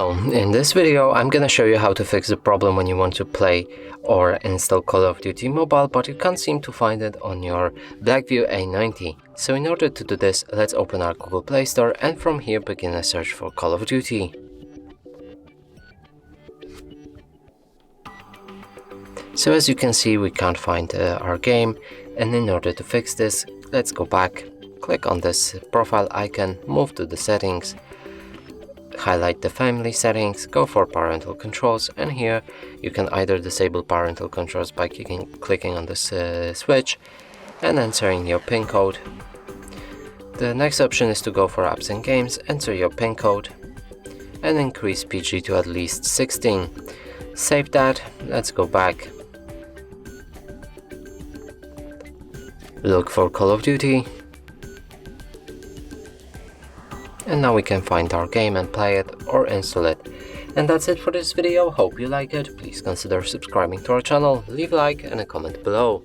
So in this video I'm gonna show you how to fix the problem when you want to play or install Call of Duty Mobile but you can't seem to find it on your Blackview A90. So in order to do this, let's open our Google Play Store and from here begin a search for Call of Duty. So as you can see, we can't find our game, and in order to fix this, let's go back, click on this profile icon, move to the settings, highlight the family settings, go for parental controls, and here you can either disable parental controls by clicking on this switch and entering your PIN code. The next option is to go for apps and games, enter your PIN code and increase PG to at least 16. Save that, let's go back. Look for Call of Duty, and now we can find our game and play it or install it. And that's it for this video. Hope you like it. Please consider subscribing to our channel, leave a like and a comment below.